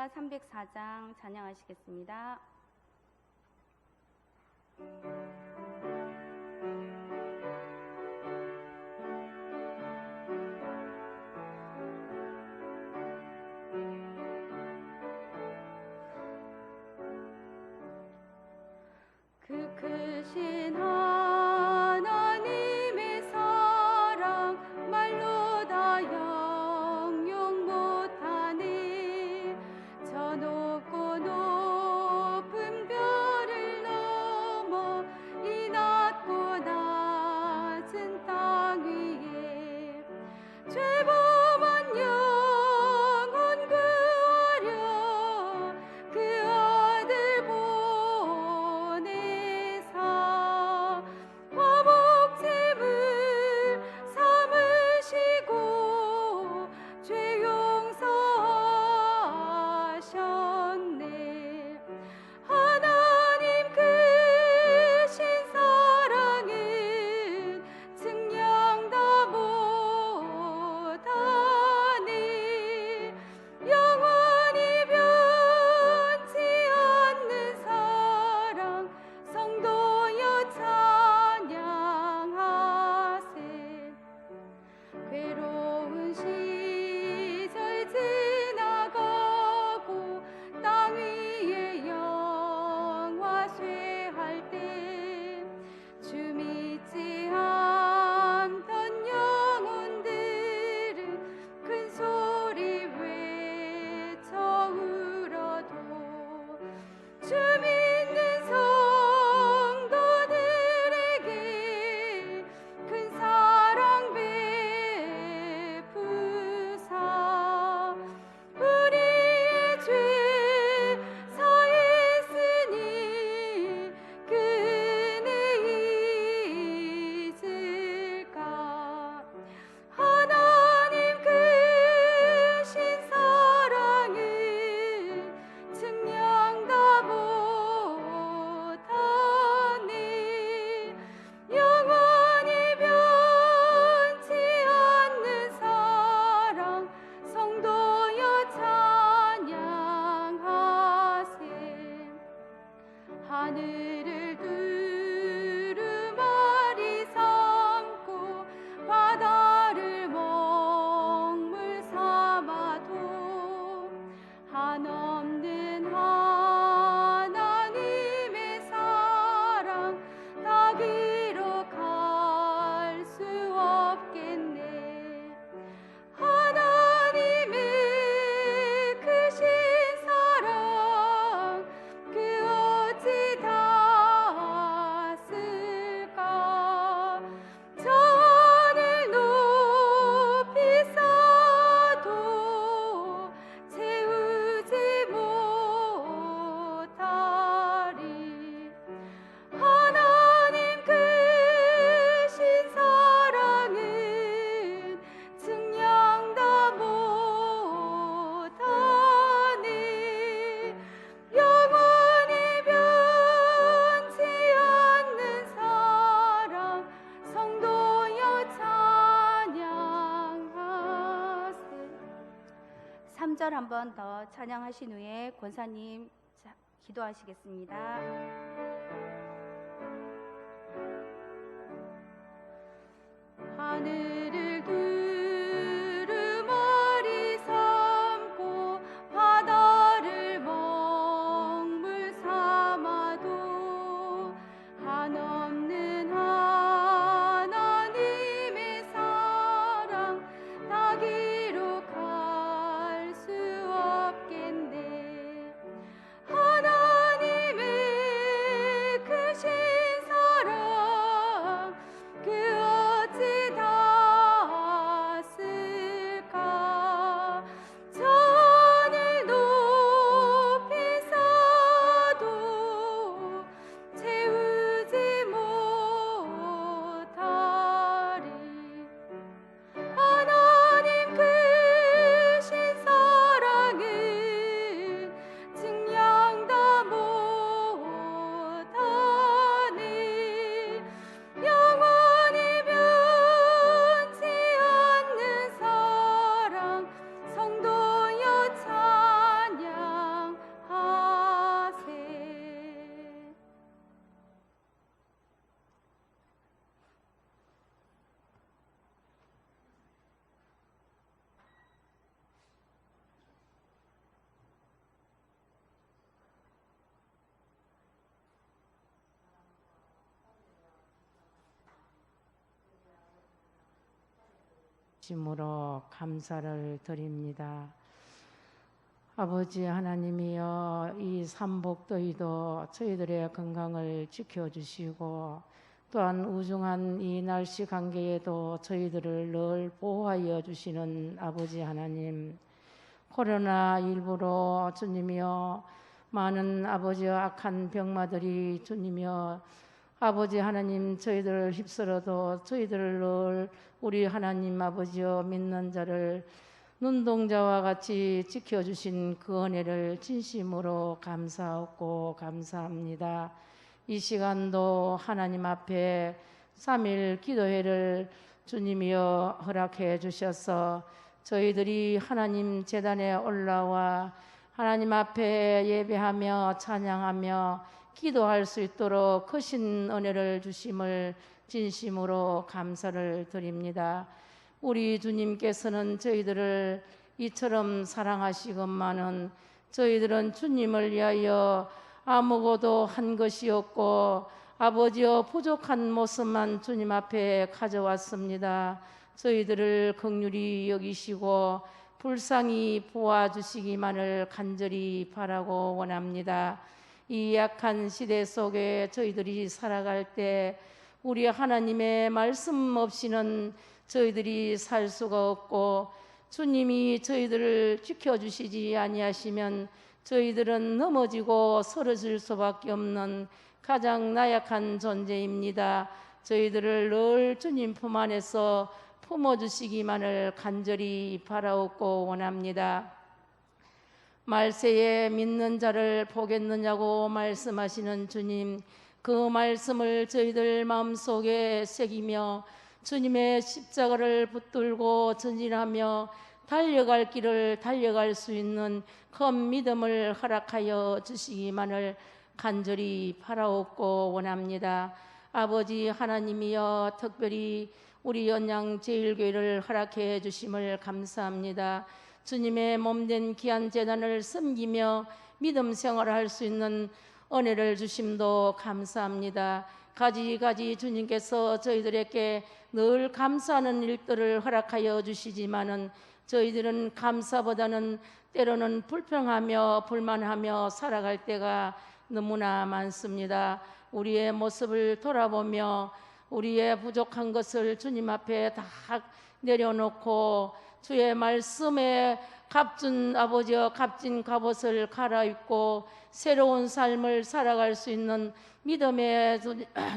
304장 찬양하시겠습니다. 그 크신 하나님의 사랑 말로 다 형용 못하네. 저 높고 높은 별을 넘어 이 낮고 낮은 땅 위에 죄범한 영혼 구하려 그 아들 보내사 화목제물 삼으시고 죄 용서하셨네. 하나님 크신 사랑은 증량 다 못하네. 영원히 변치 않는 사랑 성도여 찬양하세. 괴로운 시절 지나가고 땅 위에 영화 쇠할 때 주 믿지 않던 영혼들은 큰 소리 외쳐 울어도 주 믿는 성도들에게 큰 사랑 베푸사 우리의 죄 사했으니 그 은혜 잊을까. 하나님 크신 사랑은 증량 다 못하네. 영원히 변치 않는 사랑 성도여 찬양하세. 하늘을 두루마리 삼고 바다를 먹물 삼아도 한없는 하나님의 사랑 다 기록할 수 없겠네. 하나님의 크신 사랑 그 어찌 닿았을까. 저 하늘 높이 쌓아도 채우지 못하리. 하나님 크신 사랑은 증량 다 못하네. 영원히 변치 않는 사랑 성도여 찬양하세. 3절 한 번 더 찬양하신 후에 권사님 기도하시겠습니다. 하늘을 두루마리 삼고 바다를 먹물 삼아도 한없는 하나님의 사랑 다 기록할 수 없겠네. 하나님의 주심으로 감사를 드립니다. 아버지 하나님이여, 이 삼복더위도 저희들의 건강을 지켜주시고 또한 우중한 이 날씨 관계에도 저희들을 늘 보호하여 주시는 아버지 하나님, 코로나19로 주님이여 많은 아버지의 악한 병마들이 주님이여 아버지 하나님 저희들을 휩쓸어도 저희들을 늘 우리 하나님 아버지여 믿는 자를 눈동자와 같이 지켜주신 그 은혜를 진심으로 감사하고 감사합니다. 이 시간도 하나님 앞에 3일 기도회를 주님이여 허락해 주셔서 저희들이 하나님 제단에 올라와 하나님 앞에 예배하며 찬양하며 기도할 수 있도록 크신 은혜를 주심을 진심으로 감사를 드립니다. 우리 주님께서는 저희들을 이처럼 사랑하시건만은 저희들은 주님을 위하여 아무것도 한 것이 없고 아버지여 부족한 모습만 주님 앞에 가져왔습니다. 저희들을 긍휼히 여기시고 불쌍히 보아주시기만을 간절히 바라고 원합니다. 이 약한 시대 속에 저희들이 살아갈 때 우리 하나님의 말씀 없이는 저희들이 살 수가 없고 주님이 저희들을 지켜주시지 아니하시면 저희들은 넘어지고 쓰러질 수밖에 없는 가장 나약한 존재입니다. 저희들을 늘 주님 품 안에서 품어주시기만을 간절히 바라옵고 원합니다. 말세에 믿는 자를 보겠느냐고 말씀하시는 주님, 그 말씀을 저희들 마음속에 새기며 주님의 십자가를 붙들고 전진하며 달려갈 길을 달려갈 수 있는 큰 믿음을 허락하여 주시기만을 간절히 바라옵고 원합니다. 아버지 하나님이여, 특별히 우리 연양제일교회를 허락해 주심을 감사합니다. 주님의 몸된 귀한 제단을 섬기며 믿음 생활을 할 수 있는 은혜를 주심도 감사합니다. 가지가지 주님께서 저희들에게 늘 감사하는 일들을 허락하여 주시지만은 저희들은 감사보다는 때로는 불평하며 불만하며 살아갈 때가 너무나 많습니다. 우리의 모습을 돌아보며 우리의 부족한 것을 주님 앞에 다 내려놓고 주의 말씀에 값진 아버지여 값진 갑옷을 갈아입고 새로운 삶을 살아갈 수 있는 믿음의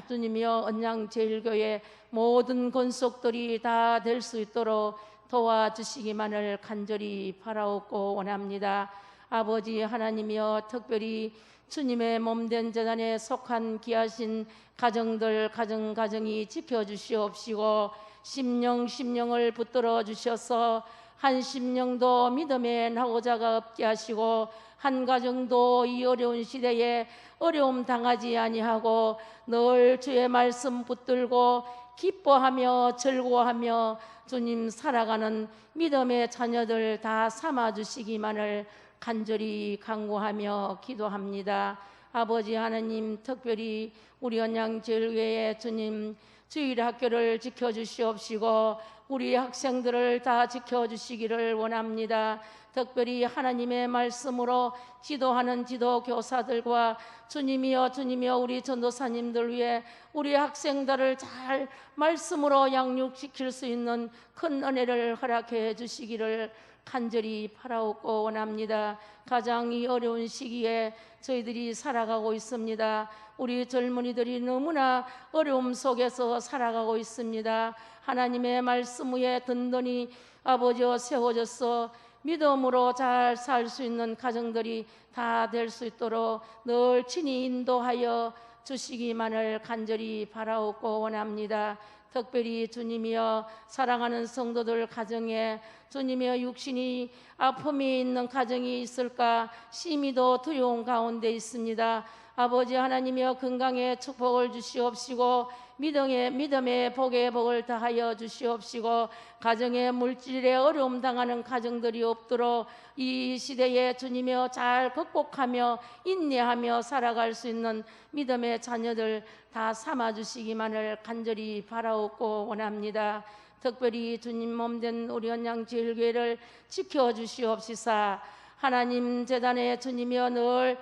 주님이여 언양제일교회 모든 권속들이 다 될 수 있도록 도와주시기만을 간절히 바라옵고 원합니다. 아버지 하나님이여, 특별히 주님의 몸된 제단에 속한 귀하신 가정들 가정이 지켜주시옵시고 심령을 붙들어 주셔서 한 심령도 믿음의 나오자가 없게 하시고 한 가정도 이 어려운 시대에 어려움 당하지 아니하고 늘 주의 말씀 붙들고 기뻐하며 즐거워하며 주님 살아가는 믿음의 자녀들 다 삼아주시기만을 간절히 간구하며 기도합니다. 아버지 하나님, 특별히 우리 언양제일교회 주님 주일학교를 지켜주시옵시고 우리 학생들을 다 지켜주시기를 원합니다. 특별히 하나님의 말씀으로 지도하는 지도교사들과 주님이여 우리 전도사님들 위해 우리 학생들을 잘 말씀으로 양육시킬 수 있는 큰 은혜를 허락해 주시기를 간절히 바라옵고 원합니다. 가장 이 어려운 시기에 저희들이 살아가고 있습니다. 우리 젊은이들이 너무나 어려움 속에서 살아가고 있습니다. 하나님의 말씀 위에 든든히 아버지여 세워져서 믿음으로 잘 살 수 있는 가정들이 다 될 수 있도록 늘 친히 인도하여 주시기만을 간절히 바라옵고 원합니다. 특별히 주님이여 사랑하는 성도들 가정에 주님이여 육신이 아픔이 있는 가정이 있을까 심히도 두려운 가운데 있습니다. 아버지 하나님이여 건강의 축복을 주시옵시고 믿음의 복의 복을 다하여 주시옵시고 가정의 물질에 어려움 당하는 가정들이 없도록 이 시대에 주님이여 잘 극복하며 인내하며 살아갈 수 있는 믿음의 자녀들 다 삼아주시기만을 간절히 바라옵고 원합니다. 특별히 주님 몸된 우리 언양제일교회를 지켜주시옵시사. 하나님 제단에 주님이여 늘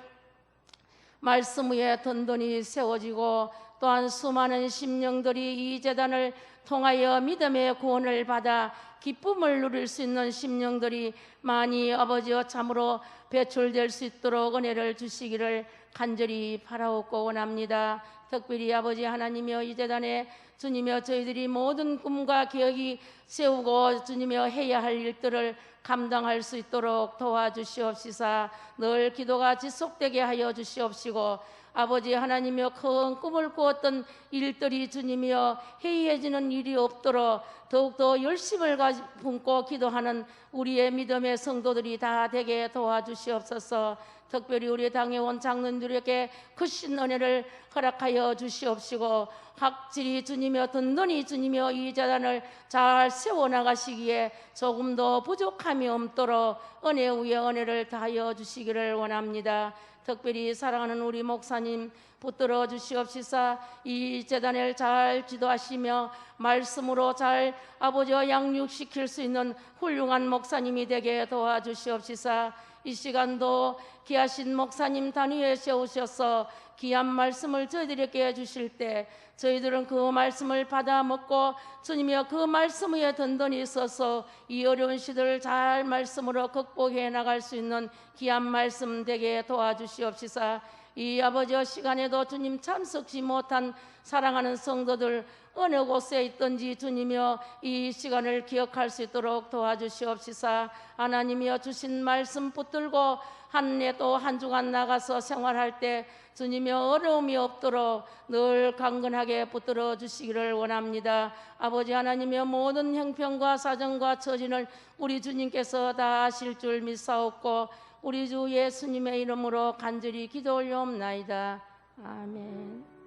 말씀 위에 든든히 세워지고 또한 수많은 심령들이 이 제단을 통하여 믿음의 구원을 받아 기쁨을 누릴 수 있는 심령들이 많이 아버지여 참으로 배출될 수 있도록 은혜를 주시기를 간절히 바라옵고 원합니다. 특별히 아버지 하나님이여 이 제단에 주님이여 저희들이 모든 꿈과 계획이 세우고 주님이여 해야 할 일들을 감당할 수 있도록 도와주시옵시사. 늘 기도가 지속되게 하여 주시옵시고 아버지 하나님이여 큰 꿈을 꾸었던 일들이 주님이여 해이해지는 일이 없도록 더욱더 열심을 품고 기도하는 우리의 믿음의 성도들이 다 되게 도와주시옵소서. 특별히 우리 당에 온 장로님들에게 크신 은혜를 허락하여 주시옵시고 확실히 주님이여 든든히 주님이여 이 재단을 잘 세워나가시기에 조금 더 부족함이 없도록 은혜 위에 은혜를 다하여 주시기를 원합니다. 특별히 사랑하는 우리 목사님 붙들어 주시옵시사. 이 재단을 잘 지도하시며 말씀으로 잘 아버지와 양육시킬 수 있는 훌륭한 목사님이 되게 도와주시옵시사. 이 시간도 귀하신 목사님 단위에 세우셔서 귀한 말씀을 저희들에게 주실 때 저희들은 그 말씀을 받아 먹고 주님이여 그 말씀 위에 든든히 서서 이 어려운 시대를 잘 말씀으로 극복해 나갈 수 있는 귀한 말씀 되게 도와주시옵시사. 이 아버지의 시간에도 주님 참석지 못한 사랑하는 성도들 어느 곳에 있든지 주님이여 이 시간을 기억할 수 있도록 도와주시옵시사. 하나님이여 주신 말씀 붙들고 한 해도 한 주간 나가서 생활할 때 주님이여 어려움이 없도록 늘 강건하게 붙들어 주시기를 원합니다. 아버지 하나님이여 모든 형편과 사정과 처지를 우리 주님께서 다 아실 줄 믿사옵고 우리 주 예수님의 이름으로 간절히 기도 올려옵나이다. 아멘.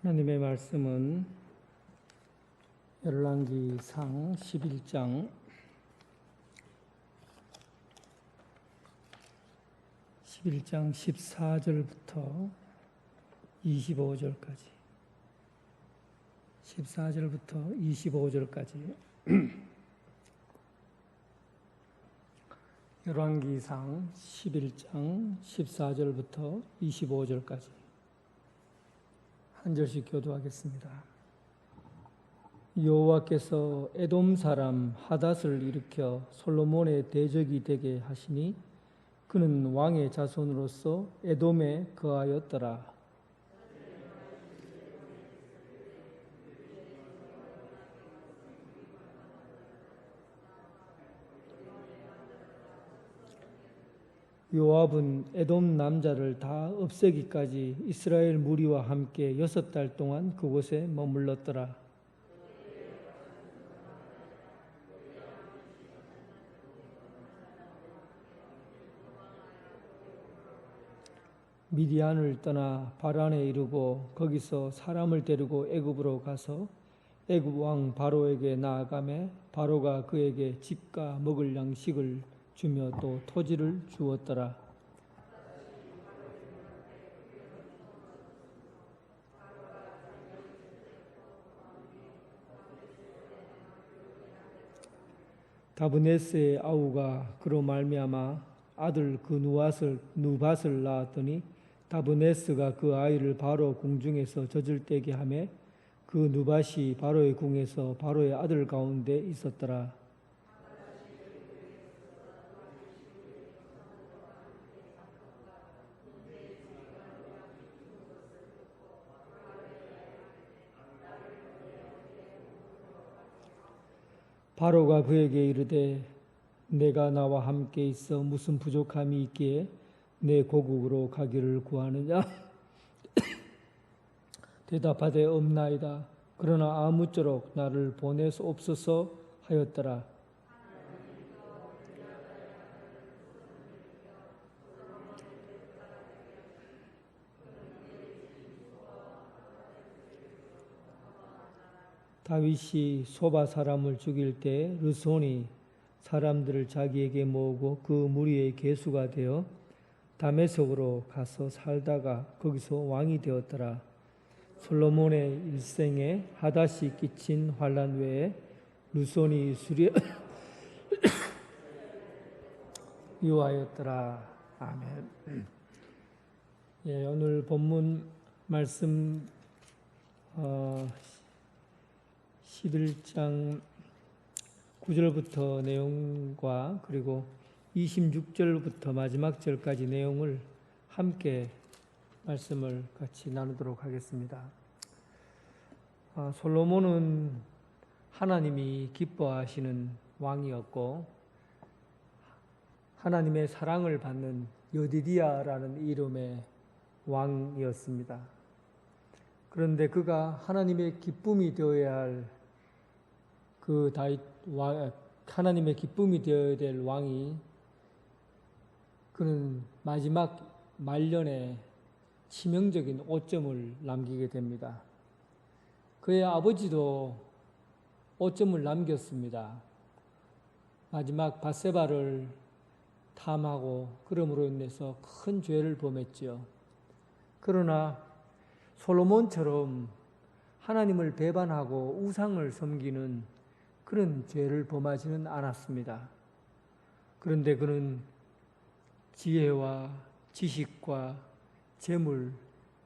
하나님의 말씀은 열왕기상 11장 14절부터 25절까지 14절부터 25절까지 열왕기상 11장 14절부터 25절까지 한 절씩 교도하겠습니다. 여호와께서 에돔 사람 하닷을 일으켜 솔로몬의 대적이 되게 하시니 그는 왕의 자손으로서 에돔에 거하였더라. 요압은 에돔 남자를 다 없애기까지 이스라엘 무리와 함께 6달 동안 그곳에 머물렀더라. 미디안을 떠나 바란에 이르고 거기서 사람을 데리고 애굽으로 가서 애굽 왕 바로에게 나아가매 바로가 그에게 집과 먹을 양식을 주며 또 토지를 주었더라. 다브네스의 아우가 그로 말미암아 아들 그 누밧을 낳았더니 다브네스가 그 아이를 바로 궁중에서 젖을 떼게 하매 그 누밧이 바로의 궁에서 바로의 아들 가운데 있었더라. 바로가 그에게 이르되 내가 나와 함께 있어 무슨 부족함이 있기에 내 고국으로 가기를 구하느냐? 대답하되 없나이다. 그러나 아무쪼록 나를 보내소옵소서 하였더라. 다윗이 소바 사람을 죽일 때 르손이 사람들을 자기에게 모으고 그 무리의 계수가 되어 다메섹으로 가서 살다가 거기서 왕이 되었더라. 솔로몬의 일생에 하닷이 끼친 환란 외에 르손이 수리 유하였더라. 아멘. 예, 오늘 본문 말씀 11장 9절부터 내용과 그리고 26절부터 마지막 절까지 내용을 함께 말씀을 같이 나누도록 하겠습니다. 솔로몬은 하나님이 기뻐하시는 왕이었고 하나님의 사랑을 받는 여디디야라는 이름의 왕이었습니다. 그런데 그가 하나님의 기쁨이 되어야 할 하나님의 기쁨이 되어야 될 왕이 그는 마지막 말년에 치명적인 오점을 남기게 됩니다. 그의 아버지도 오점을 남겼습니다. 마지막 밧세바를 탐하고 그럼으로 인해서 큰 죄를 범했지요. 그러나 솔로몬처럼 하나님을 배반하고 우상을 섬기는 그런 죄를 범하지는 않았습니다. 그런데 그는 지혜와 지식과 재물,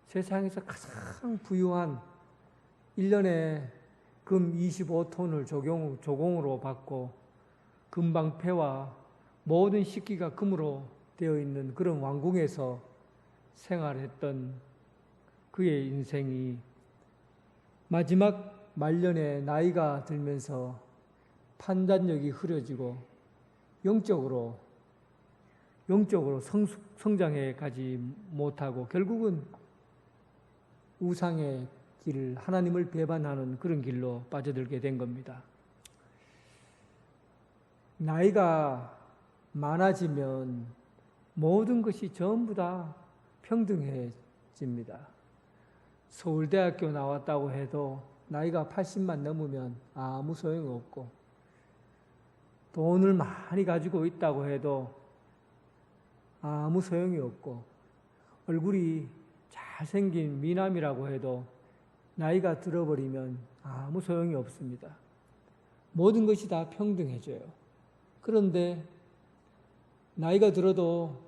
세상에서 가장 부유한 1년에 금 25톤을 조공으로 받고 금방패와 모든 식기가 금으로 되어 있는 그런 왕궁에서 생활했던 그의 인생이 마지막 말년에 나이가 들면서 판단력이 흐려지고 영적으로 성장해 가지 못하고 결국은 우상의 길을 하나님을 배반하는 그런 길로 빠져들게 된 겁니다. 나이가 많아지면 모든 것이 전부 다 평등해집니다. 서울대학교 나왔다고 해도 나이가 80만 넘으면 아무 소용없고 돈을 많이 가지고 있다고 해도 아무 소용이 없고 얼굴이 잘생긴 미남이라고 해도 나이가 들어버리면 아무 소용이 없습니다. 모든 것이 다 평등해져요. 그런데 나이가 들어도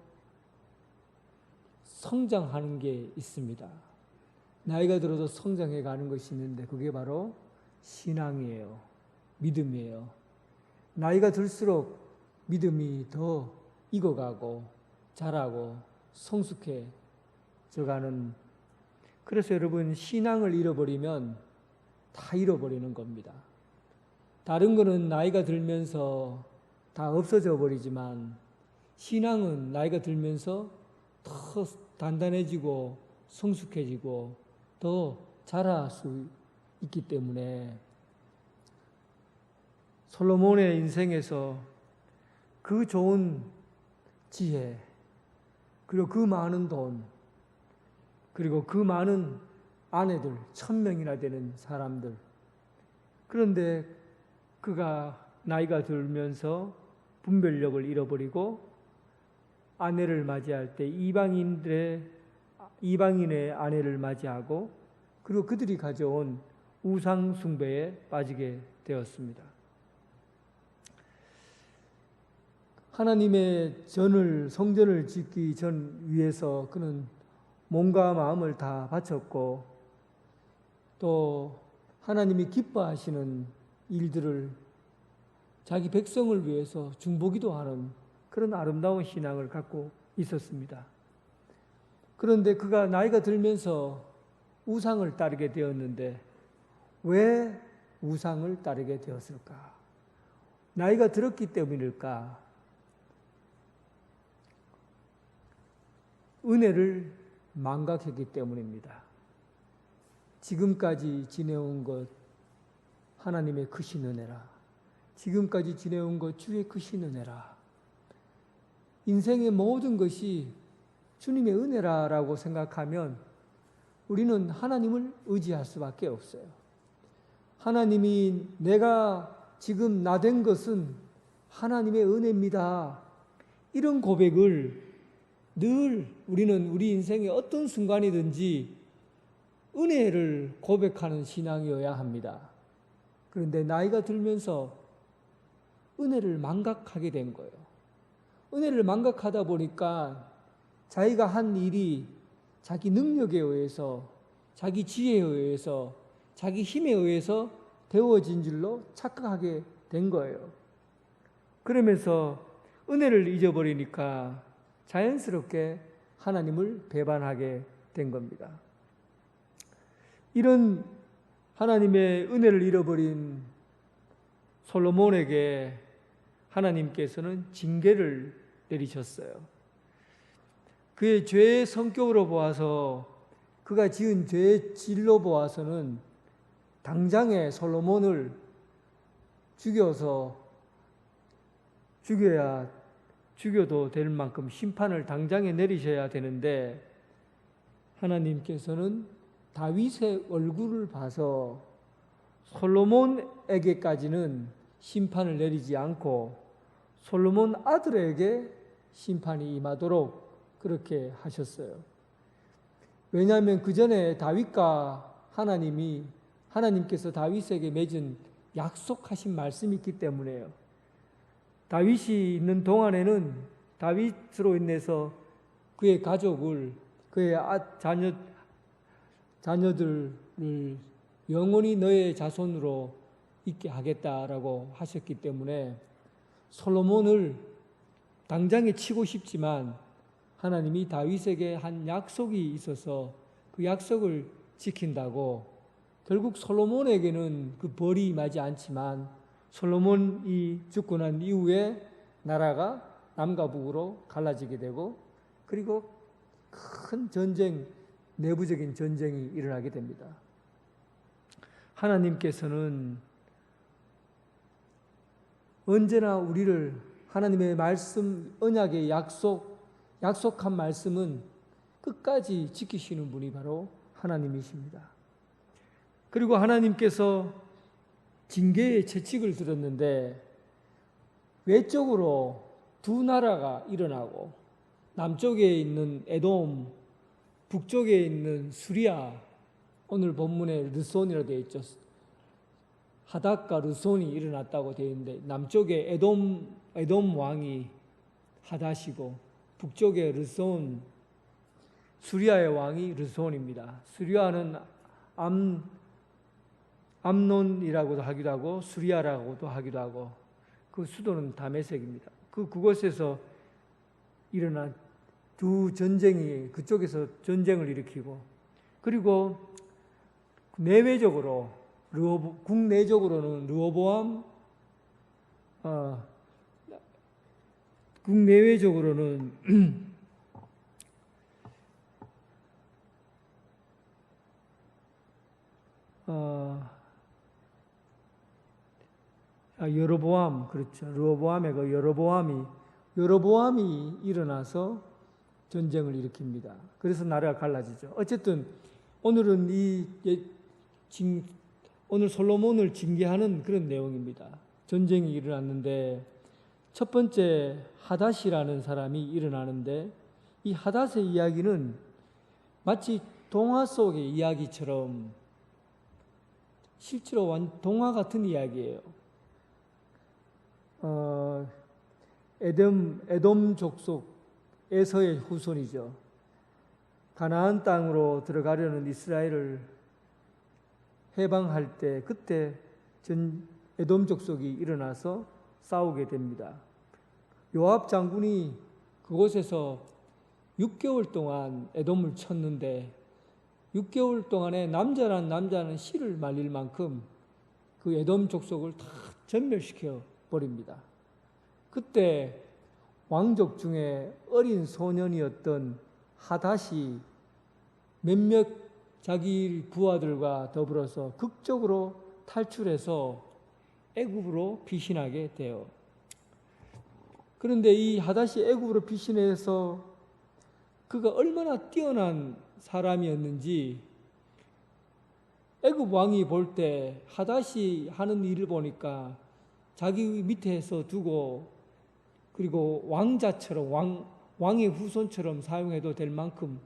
성장하는 게 있습니다. 나이가 들어도 성장해 가는 것이 있는데 그게 바로 신앙이에요. 믿음이에요. 나이가 들수록 믿음이 더 익어가고 자라고 성숙해져 가는, 그래서 여러분 신앙을 잃어버리면 다 잃어버리는 겁니다. 다른 거는 나이가 들면서 다 없어져 버리지만 신앙은 나이가 들면서 더 단단해지고 성숙해지고 더 자랄 수 있기 때문에 솔로몬의 인생에서 그 좋은 지혜 그리고 그 많은 돈 그리고 그 많은 아내들 1000명이나 되는 사람들, 그런데 그가 나이가 들면서 분별력을 잃어버리고 아내를 맞이할 때 이방인의 아내를 맞이하고 그리고 그들이 가져온 우상 숭배에 빠지게 되었습니다. 하나님의 성전을 짓기 위해서 그는 몸과 마음을 다 바쳤고 또 하나님이 기뻐하시는 일들을 자기 백성을 위해서 중보기도 하는 그런 아름다운 신앙을 갖고 있었습니다. 그런데 그가 나이가 들면서 우상을 따르게 되었는데 왜 우상을 따르게 되었을까? 나이가 들었기 때문일까? 은혜를 망각했기 때문입니다. 지금까지 지내온 것 하나님의 크신 은혜라. 지금까지 지내온 것 주의 크신 은혜라. 인생의 모든 것이 주님의 은혜라고 생각하면 우리는 하나님을 의지할 수밖에 없어요. 하나님이 내가 지금 나 된 것은 하나님의 은혜입니다. 이런 고백을 늘 우리는 우리 인생의 어떤 순간이든지 은혜를 고백하는 신앙이어야 합니다. 그런데 나이가 들면서 은혜를 망각하게 된 거예요. 은혜를 망각하다 보니까 자기가 한 일이 자기 능력에 의해서, 자기 지혜에 의해서, 자기 힘에 의해서 되어진 줄로 착각하게 된 거예요. 그러면서 은혜를 잊어버리니까 자연스럽게 하나님을 배반하게 된 겁니다. 이런 하나님의 은혜를 잃어버린 솔로몬에게 하나님께서는 징계를 내리셨어요. 그의 죄의 성격으로 보아서, 그가 지은 죄의 질로 보아서는 당장에 솔로몬을 죽여도 될 만큼 심판을 당장에 내리셔야 되는데, 하나님께서는 다윗의 얼굴을 봐서 솔로몬에게까지는 심판을 내리지 않고 솔로몬 아들에게 심판이 임하도록 그렇게 하셨어요. 왜냐하면 그 전에 다윗과 하나님께서 다윗에게 맺은 약속하신 말씀이 있기 때문에요. 다윗이 있는 동안에는 다윗으로 인해서 그의 가족을, 그의 자녀들을 영원히 너의 자손으로 있게 하겠다라고 하셨기 때문에 솔로몬을 당장에 치고 싶지만 하나님이 다윗에게 한 약속이 있어서 그 약속을 지킨다고 결국 솔로몬에게는 그 벌이 임하지 않지만 솔로몬이 죽고 난 이후에 나라가 남과 북으로 갈라지게 되고 그리고 큰 전쟁, 내부적인 전쟁이 일어나게 됩니다. 하나님께서는 언제나 우리를 하나님의 말씀, 언약의 약속한 말씀은 끝까지 지키시는 분이 바로 하나님이십니다. 그리고 하나님께서 징계의 채찍을 들었는데 외적으로 두 나라가 일어나고 남쪽에 있는 에돔, 북쪽에 있는 수리아, 오늘 본문에 르손이라고 되어 있죠. 하닷과 르손이 일어났다고 되어 있는데 남쪽에 에돔 왕이 하닷이고 북쪽에 르손, 수리아의 왕이 르손입니다. 수리아는 암논이라고도 하기도 하고 수리아라고도 하기도 하고 그 수도는 다메섹입니다. 그곳에서 일어난 두 전쟁이 그쪽에서 전쟁을 일으키고 그리고 내외적으로 국내적으로는 국내외적으로는 여로보암, 그렇죠. 르호보암의 그 여로보암이 일어나서 전쟁을 일으킵니다. 그래서 나라가 갈라지죠. 어쨌든 오늘은 오늘 솔로몬을 징계하는 그런 내용입니다. 전쟁이 일어났는데 첫 번째 하닷이라는 사람이 일어나는데 이 하닷의 이야기는 마치 동화 속의 이야기처럼 실제로 동화 같은 이야기예요. 에돔 족속 에서의 후손이죠. 가나안 땅으로 들어가려는 이스라엘을 해방할 때 그때 에돔 족속이 일어나서 싸우게 됩니다. 요압 장군이 그곳에서 6개월 동안 에돔을 쳤는데 6개월 동안에 남자는 씨를 말릴 만큼 그 에돔 족속을 다 전멸시켜 버립니다. 그때 왕족 중에 어린 소년이었던 하닷이 몇몇 자기 부하들과 더불어서 극적으로 탈출해서 애굽으로 피신하게 돼요. 그런데 이 하닷이 애굽으로 피신해서 그가 얼마나 뛰어난 사람이었는지 애굽 왕이 볼 때 하닷이 하는 일을 보니까 자기 밑에서 두고 그리고 왕자처럼 왕의 후손처럼 사용해도 될 만큼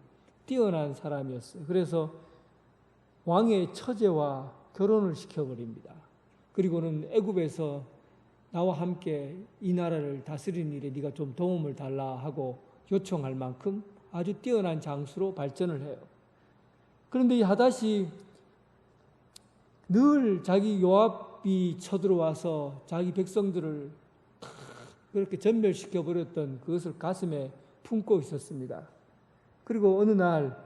뛰어난 사람이었어요. 그래서 왕의 처제와 결혼을 시켜버립니다. 그리고는 애굽에서 나와 함께 이 나라를 다스리는 일에 네가 좀 도움을 달라 하고 요청할 만큼 아주 뛰어난 장수로 발전을 해요. 그런데 이 하닷이 늘 자기 요압이 쳐들어와서 자기 백성들을 그렇게 전멸시켜 버렸던 그것을 가슴에 품고 있었습니다. 그리고 어느 날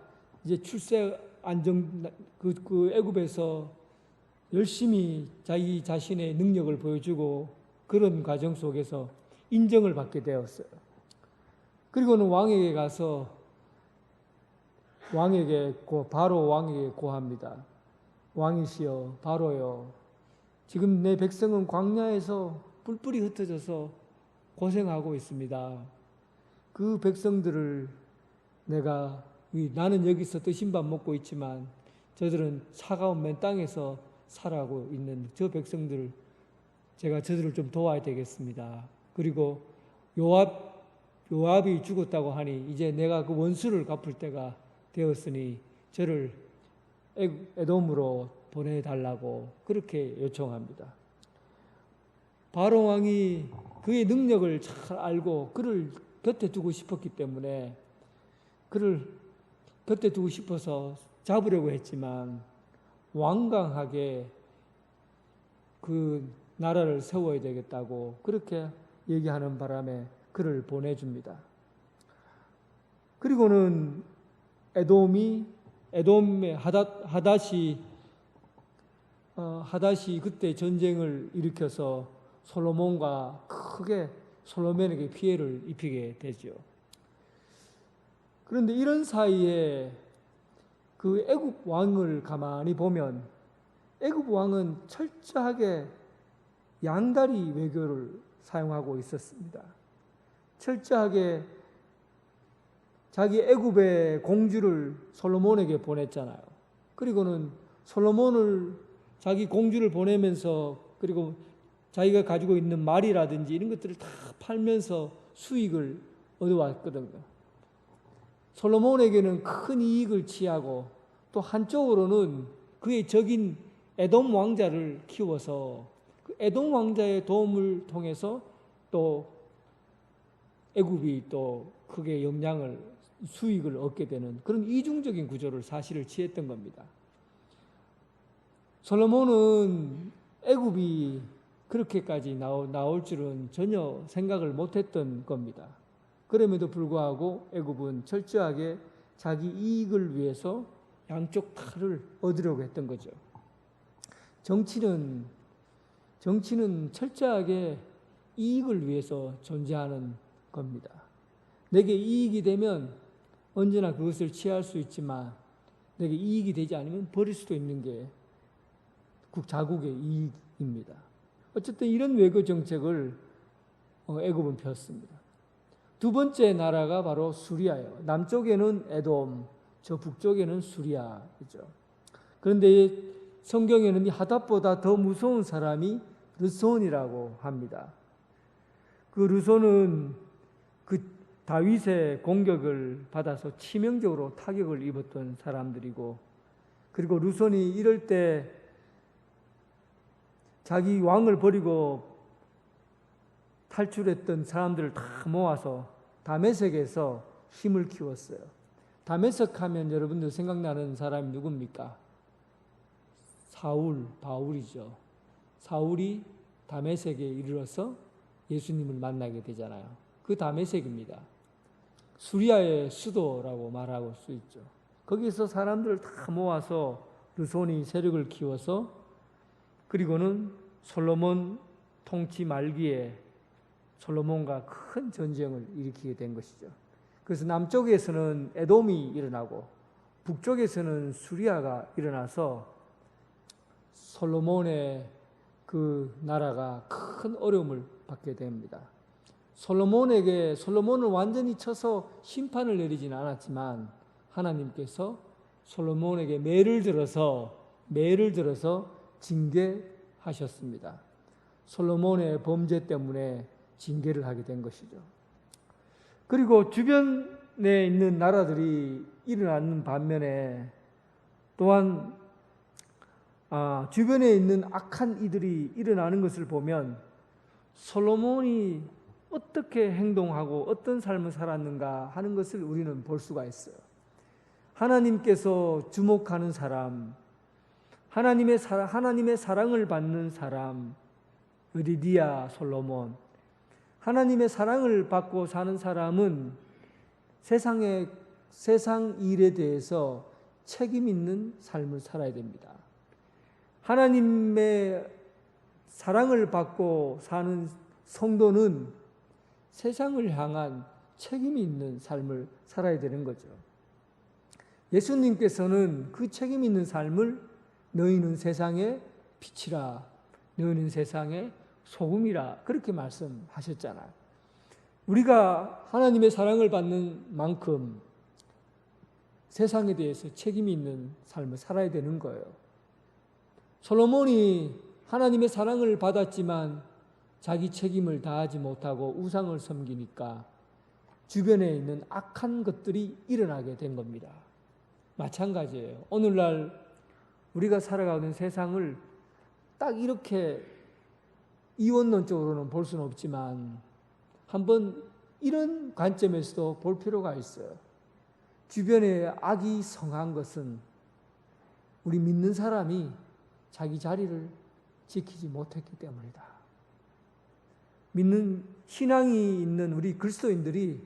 이제 출세 안정 그 애굽에서 열심히 자기 자신의 능력을 보여주고 그런 과정 속에서 인정을 받게 되었어요. 그리고는 왕에게 가서 바로 왕에게 고합니다. 왕이시여, 바로요. 지금 내 백성은 광야에서 뿔뿔이 흩어져서 고생하고 있습니다. 그 백성들을 나는 여기서 뜨신 밥 먹고 있지만 저들은 차가운 맨 땅에서 살아가고 있는 저 백성들을 제가 저들을 좀 도와야 되겠습니다. 그리고 요압이 죽었다고 하니 이제 내가 그 원수를 갚을 때가 되었으니 저를 에돔으로 보내달라고 그렇게 요청합니다. 바로 왕이 그의 능력을 잘 알고 그를 곁에 두고 싶었기 때문에 그를 곁에 두고 싶어서 잡으려고 했지만 완강하게 그 나라를 세워야 되겠다고 그렇게 얘기하는 바람에 그를 보내줍니다. 그리고는 에돔의 하닷이 그때 전쟁을 일으켜서 솔로몬에게 피해를 입히게 되죠. 그런데 이런 사이에 그 애굽 왕을 가만히 보면 애굽 왕은 철저하게 양다리 외교를 사용하고 있었습니다. 철저하게 자기 애굽의 공주를 솔로몬에게 보냈잖아요. 그리고는 솔로몬을 자기 공주를 보내면서 그리고 자기가 가지고 있는 말이라든지 이런 것들을 다 팔면서 수익을 얻어왔거든요. 솔로몬에게는 큰 이익을 취하고 또 한쪽으로는 그의 적인 에돔 왕자를 키워서 그 에돔 왕자의 도움을 통해서 또 애굽이 또 크게 수익을 얻게 되는 그런 이중적인 구조를 사실을 취했던 겁니다. 솔로몬은 애굽이 그렇게까지 나올 줄은 전혀 생각을 못했던 겁니다. 그럼에도 불구하고 애굽은 철저하게 자기 이익을 위해서 양쪽 탈을 얻으려고 했던 거죠. 정치는 철저하게 이익을 위해서 존재하는 겁니다. 내게 이익이 되면 언제나 그것을 취할 수 있지만 내게 이익이 되지 않으면 버릴 수도 있는 게 자국의 이익입니다. 어쨌든 이런 외교 정책을 애굽은 폈습니다. 두 번째 나라가 바로 수리아예요. 남쪽에는 에돔, 저 북쪽에는 수리아이죠. 그런데 성경에는 이 하닷보다 더 무서운 사람이 르손이라고 합니다. 그 르손은 그 다윗의 공격을 받아서 치명적으로 타격을 입었던 사람들이고, 그리고 르손이 이럴 때 자기 왕을 버리고 탈출했던 사람들을 다 모아서 다메섹에서 힘을 키웠어요. 다메섹 하면 여러분들 생각나는 사람이 누굽니까? 바울이죠. 사울이 다메섹에 이르러서 예수님을 만나게 되잖아요. 그 다메섹입니다. 수리아의 수도라고 말할 수 있죠. 거기서 사람들을 다 모아서 르손이 세력을 키워서 그리고는 솔로몬 통치 말기에 솔로몬과 큰 전쟁을 일으키게 된 것이죠. 그래서 남쪽에서는 에돔이 일어나고 북쪽에서는 수리아가 일어나서 솔로몬의 그 나라가 큰 어려움을 받게 됩니다. 솔로몬을 완전히 쳐서 심판을 내리지는 않았지만 하나님께서 솔로몬에게 매를 들어서 매를 들어서 징계하셨습니다. 솔로몬의 범죄 때문에 징계를 하게 된 것이죠. 그리고 주변에 있는 나라들이 일어나는 반면에 또한 주변에 있는 악한 이들이 일어나는 것을 보면 솔로몬이 어떻게 행동하고 어떤 삶을 살았는가 하는 것을 우리는 볼 수가 있어요. 하나님께서 주목하는 사람, 하나님의 사랑을 받는 사람, 의리디아, 솔로몬. 하나님의 사랑을 받고 사는 사람은 세상 일에 대해서 책임 있는 삶을 살아야 됩니다. 하나님의 사랑을 받고 사는 성도는 세상을 향한 책임이 있는 삶을 살아야 되는 거죠. 예수님께서는 그 책임 있는 삶을 너희는 세상의 빛이라, 너희는 세상의 소금이라 그렇게 말씀하셨잖아요. 우리가 하나님의 사랑을 받는 만큼 세상에 대해서 책임이 있는 삶을 살아야 되는 거예요. 솔로몬이 하나님의 사랑을 받았지만 자기 책임을 다하지 못하고 우상을 섬기니까 주변에 있는 악한 것들이 일어나게 된 겁니다. 마찬가지예요. 오늘날 우리가 살아가는 세상을 딱 이렇게 이원론적으로는 볼 수는 없지만 한번 이런 관점에서도 볼 필요가 있어요. 주변에 악이 성한 것은 우리 믿는 사람이 자기 자리를 지키지 못했기 때문이다. 믿는 신앙이 있는 우리 그리스도인들이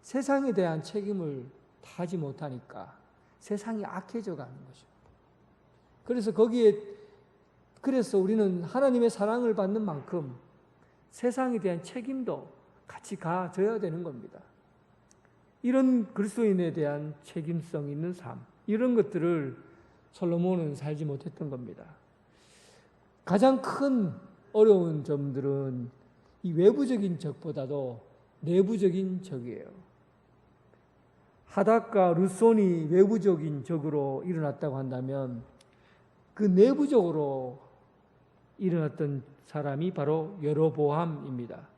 세상에 대한 책임을 다하지 못하니까 세상이 악해져 가는 거죠. 그래서 우리는 하나님의 사랑을 받는 만큼 세상에 대한 책임도 같이 가져야 되는 겁니다. 이런 그리스도인에 대한 책임성 있는 삶, 이런 것들을 솔로몬은 살지 못했던 겁니다. 가장 큰 어려운 점들은 이 외부적인 적보다도 내부적인 적이에요. 하닥과 르손이 외부적인 적으로 일어났다고 한다면 그 내부적으로 일어났던 사람이 바로 여로보암입니다.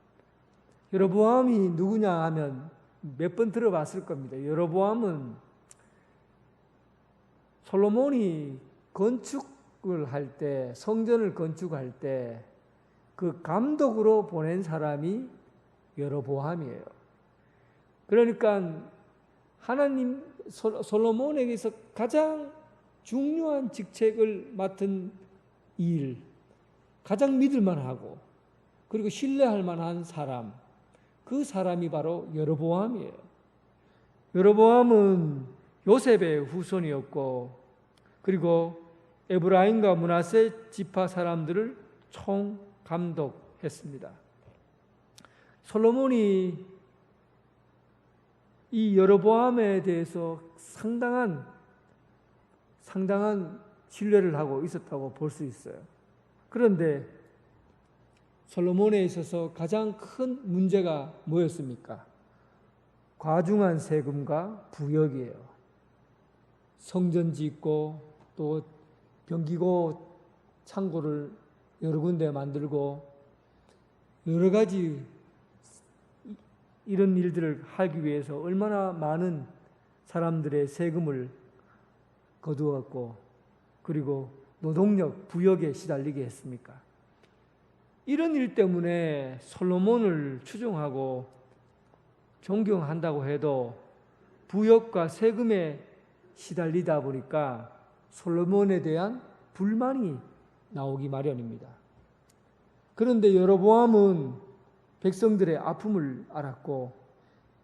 여로보암이 누구냐 하면 몇 번 들어봤을 겁니다. 여로보암은 솔로몬이 건축을 할 때, 성전을 건축할 때 그 감독으로 보낸 사람이 여로보암이에요. 그러니까 하나님 솔로몬에게서 가장 중요한 직책을 맡은 일, 가장 믿을만하고 그리고 신뢰할 만한 사람, 그 사람이 바로 여로보암이에요. 여로보암은 요셉의 후손이었고 그리고 에브라임과 므낫세 지파 사람들을 총감독했습니다. 솔로몬이 이 여로보암에 대해서 상당한 신뢰를 하고 있었다고 볼 수 있어요. 그런데 솔로몬에 있어서 가장 큰 문제가 뭐였습니까? 과중한 세금과 부역이에요. 성전 짓고 또 병기고 창고를 여러 군데 만들고 여러 가지 이런 일들을 하기 위해서 얼마나 많은 사람들의 세금을 거두었고 그리고 노동력, 부역에 시달리게 했습니까? 이런 일 때문에 솔로몬을 추종하고 존경한다고 해도 부역과 세금에 시달리다 보니까 솔로몬에 대한 불만이 나오기 마련입니다. 그런데 여로보암은 백성들의 아픔을 알았고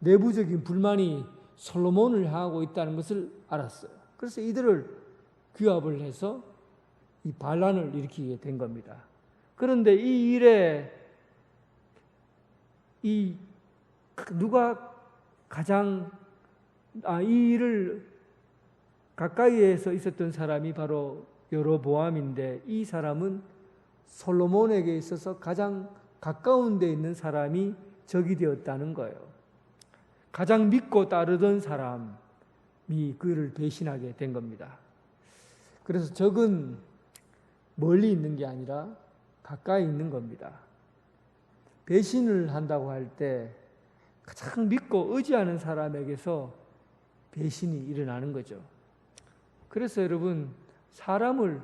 내부적인 불만이 솔로몬을 향하고 있다는 것을 알았어요. 그래서 이들을 규합을 해서 이 반란을 일으키게 된 겁니다. 그런데 이 일에 누가 가장 이 일을 가까이에서 있었던 사람이 바로 여로보암인데 이 사람은 솔로몬에게 있어서 가장 가까운 데 있는 사람이 적이 되었다는 거예요. 가장 믿고 따르던 사람이 그를 배신하게 된 겁니다. 그래서 적은 멀리 있는 게 아니라 가까이 있는 겁니다. 배신을 한다고 할 때 가장 믿고 의지하는 사람에게서 배신이 일어나는 거죠. 그래서 여러분, 사람을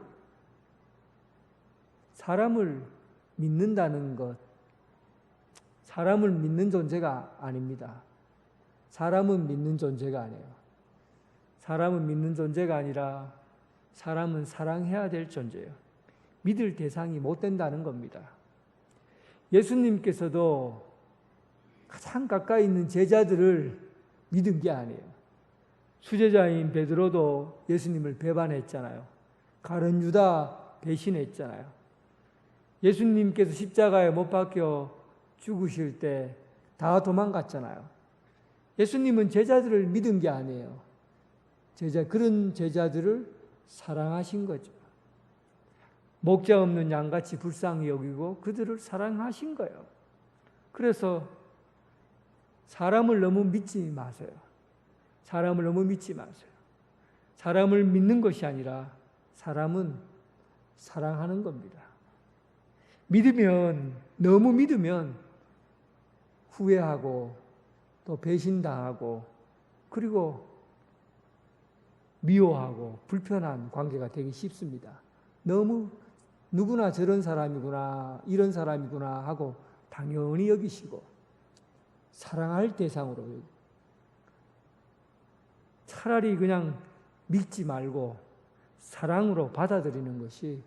믿는다는 것, 사람을 믿는 존재가 아닙니다. 사람은 믿는 존재가 아니에요. 사람은 믿는 존재가 아니라 사람은 사랑해야 될 존재예요. 믿을 대상이 못 된다는 겁니다. 예수님께서도 가장 가까이 있는 제자들을 믿은 게 아니에요. 수제자인 베드로도 예수님을 배반했잖아요. 가룟 유다 배신했잖아요. 예수님께서 십자가에 못 박혀 죽으실 때 다 도망갔잖아요. 예수님은 제자들을 믿은 게 아니에요. 그런 제자들을 사랑하신 거죠. 목자 없는 양같이 불쌍히 여기고 그들을 사랑하신 거예요. 그래서 사람을 너무 믿지 마세요. 사람을 너무 믿지 마세요. 사람을 믿는 것이 아니라 사람은 사랑하는 겁니다. 너무 믿으면 후회하고 또 배신당하고 그리고 미워하고 불편한 관계가 되기 쉽습니다. 너무 누구나 저런 사람이구나, 이런 사람이구나 하고 당연히 여기시고 사랑할 대상으로 차라리 그냥 믿지 말고 사랑으로 받아들이는 것이